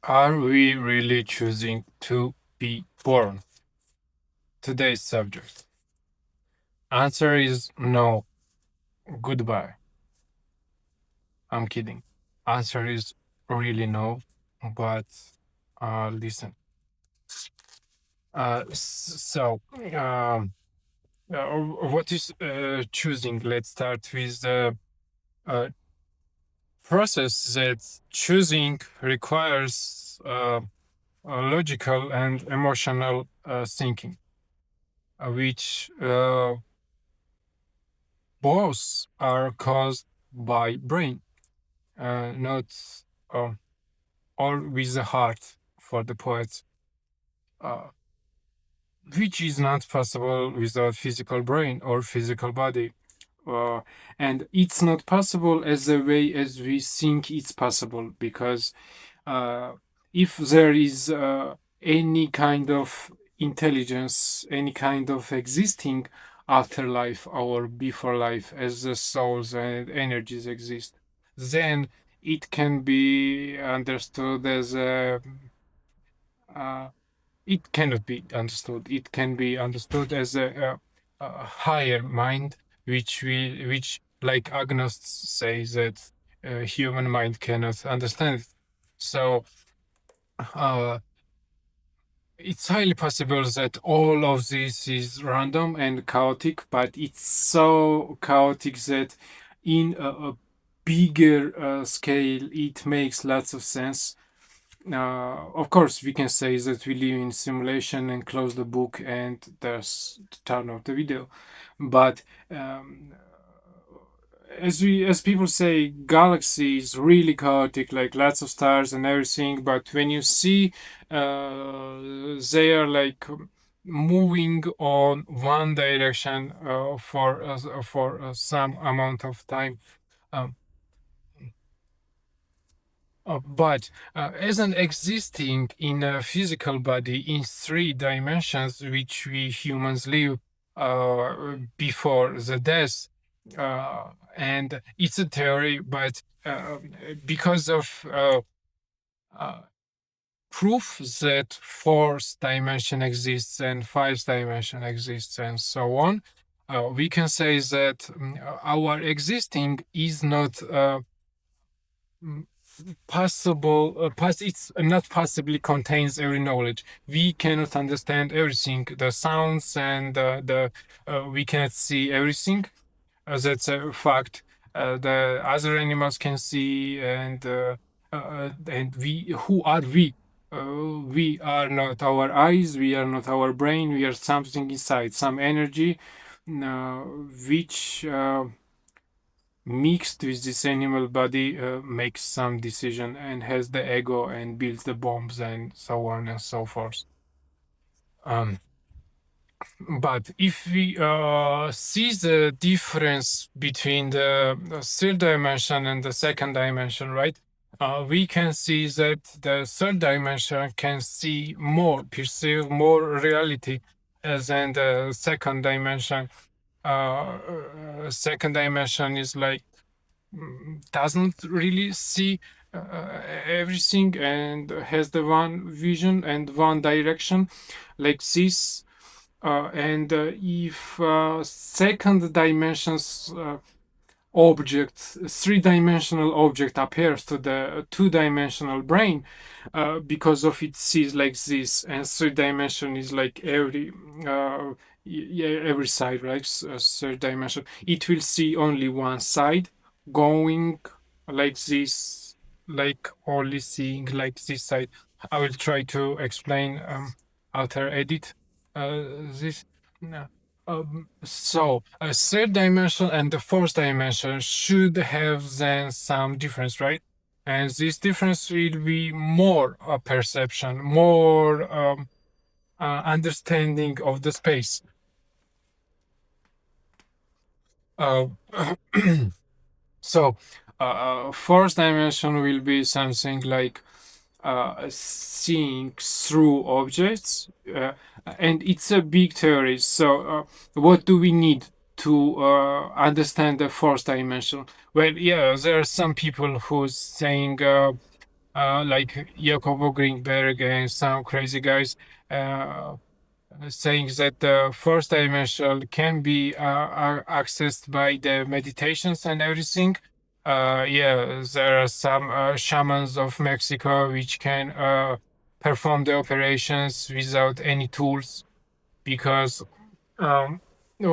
Are we really choosing to be born? Today's subject. Answer is no. Goodbye. I'm kidding. Answer is really no. But listen. So, what is choosing? Let's start with the uh, process that choosing requires logical and emotional thinking, which both are caused by brain, not uh, all with the heart for the poets, uh, which is not possible without physical brain or physical body. Uh, and it's not possible as the way as we think it's possible because if there is any kind of intelligence, any kind of existing afterlife or before life as the souls and energies exist, then it can be understood as uh, it cannot be understood. It can be understood as a higher mind, which like agnostics say that human mind cannot understand. So uh, it's highly possible that all of this is random and chaotic, but it's so chaotic that in a bigger scale, it makes lots of sense. Of course, we can say that we live in simulation and close the book and there's turn off the video. But um, as people say, galaxy is really chaotic, like lots of stars and everything. But when you see, they are like moving on one direction for some amount of time. Um, but as an existing in a physical body in three dimensions, which we humans live before the death, and it's a theory, but because of uh, proof that fourth dimension exists and fifth dimension exists and so on, we can say that our existing is not mm, possible it's not possibly contains every knowledge. We cannot understand everything, the sounds and the we cannot see everything. That's a fact. The other animals can see, and we, who are we? We are not our eyes, we are not our brain, we are something inside, some energy, which mixed with this animal body makes some decision and has the ego and builds the bombs and so on and so forth. Um, but if we see the difference between the third dimension and the second dimension, right? We can see that the third dimension can see more, perceive more reality, as in the second dimension. Second dimension is like doesn't really see everything and has the one vision and one direction like this. And if second dimensions object, three-dimensional object appears to the two-dimensional brain, because of it sees like this, and three-dimension is like yeah, every side, right? Third dimension, it will see only one side going like this, like only seeing like this side. I will try to explain after edit this. No. So a third dimension and the fourth dimension should have then some difference, right? And this difference will be more perception, more understanding of the space. Uh, so fourth dimension will be something like seeing through objects, and it's a big theory. So, what do we need to understand the fourth dimension? Well, yeah, there are some people who's saying like Jacobo Greenberg and some crazy guys uh, saying that the fourth dimension can be accessed by the meditations and everything. Yeah, there are some shamans of Mexico which can perform the operations without any tools because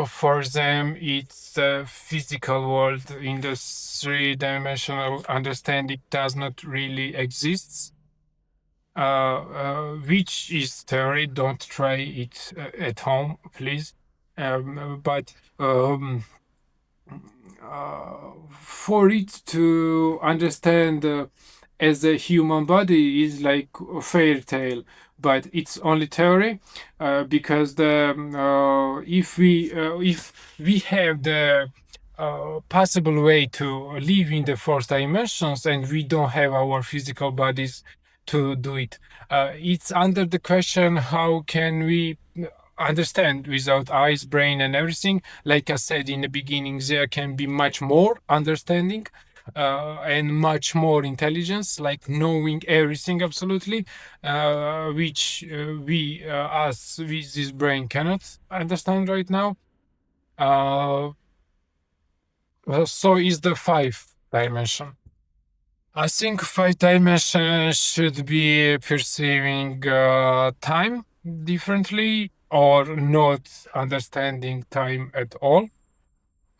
for them it's the physical world in the three-dimensional understanding does not really exist, which is theory. Don't try it at home, please. But for it to understand as a human body is like a fairy tale, but it's only theory because the if we have the possible way to live in the fourth dimensions and we don't have our physical bodies to do it, it's under the question how can we understand without eyes, brain, and everything. Like I said in the beginning, there can be much more understanding and much more intelligence, like knowing everything absolutely, which us with this brain cannot understand right now. Uh, so is the five dimension. I think five dimension should be perceiving time differently or not understanding time at all,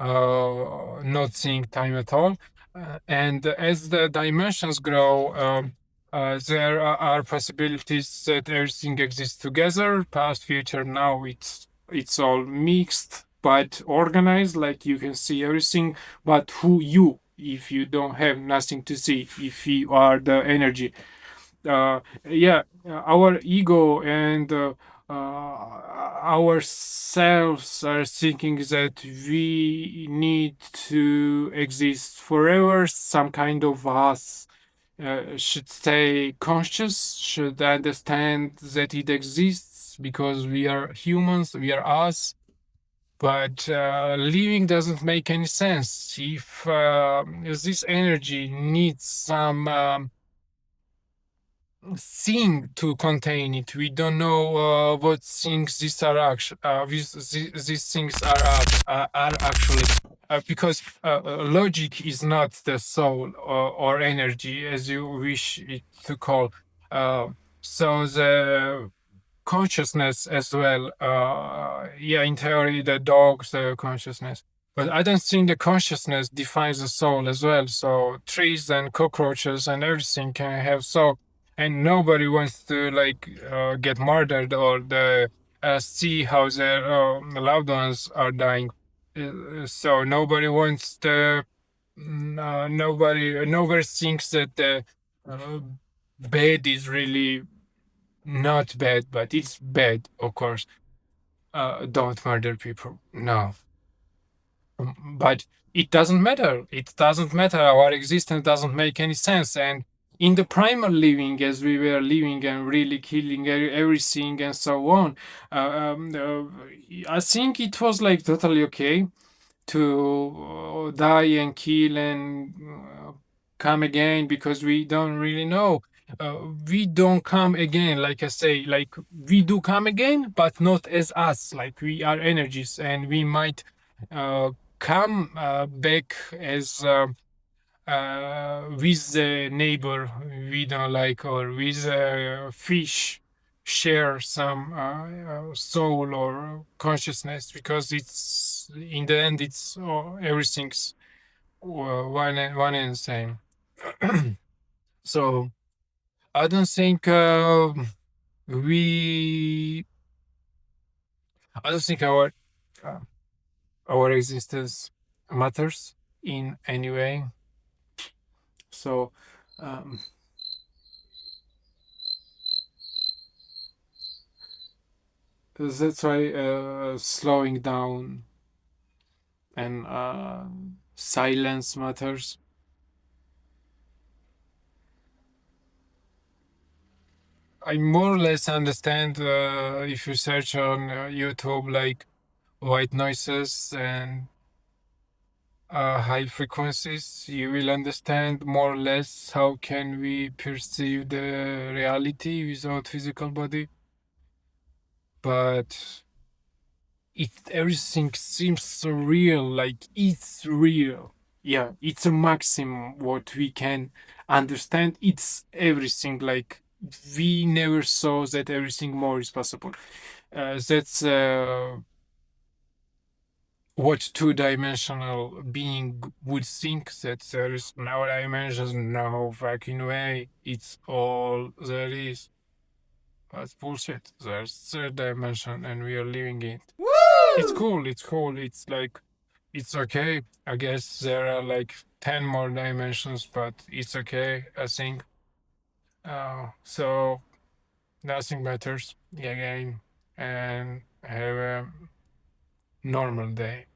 not seeing time at all. And as the dimensions grow, there are possibilities that everything exists together, past, future. Now it's all mixed but organized, like you can see everything. But who you? If you don't have nothing to see, if you are the energy, yeah, our ego and ourselves are thinking that we need to exist forever. Some kind of us should stay conscious, should understand that it exists because we are humans, we are us. But living doesn't make any sense if this energy needs some thing to contain it. We don't know what things these are actually. These things are actually because logic is not the soul or energy as you wish it to call. Uh, so the consciousness as well. Yeah, in theory, the dog's consciousness. But I don't think the consciousness defines the soul as well. So trees and cockroaches and everything can have soul, and nobody wants to like get murdered or see how their loved ones are dying. So nobody wants to. Nobody thinks that the uh, bad is really not bad, but it's bad, of course. Don't murder people. No. But it doesn't matter. It doesn't matter. Our existence doesn't make any sense. And in the primal living, as we were living and really killing everything and so on, I think it was like totally okay to die and kill and come again because we don't really know. We don't come again, like I say, like we do come again, but not as us. Like we are energies, and we might uh, come back as with the neighbor we don't like, or with a fish share some soul or consciousness, because it's in the end it's everything's one and the same. So I don't think we I don't think uh, our existence matters in any way. So um, that's why slowing down and silence matters. I more or less understand if you search on YouTube like white noises and high frequencies, you will understand more or less how can we perceive the reality without physical body. But everything seems so real, like it's real. Yeah, it's a maximum what we can understand. It's everything, like we never saw that everything more is possible. That's what two-dimensional being would think, that there is no dimensions, no fucking way. It's all there is. That's bullshit. There's third dimension and we are living it. It's cool. It's cool. It's like, it's okay. I guess there are like 10 more dimensions, but it's okay, I think. So nothing matters again, and have a normal day.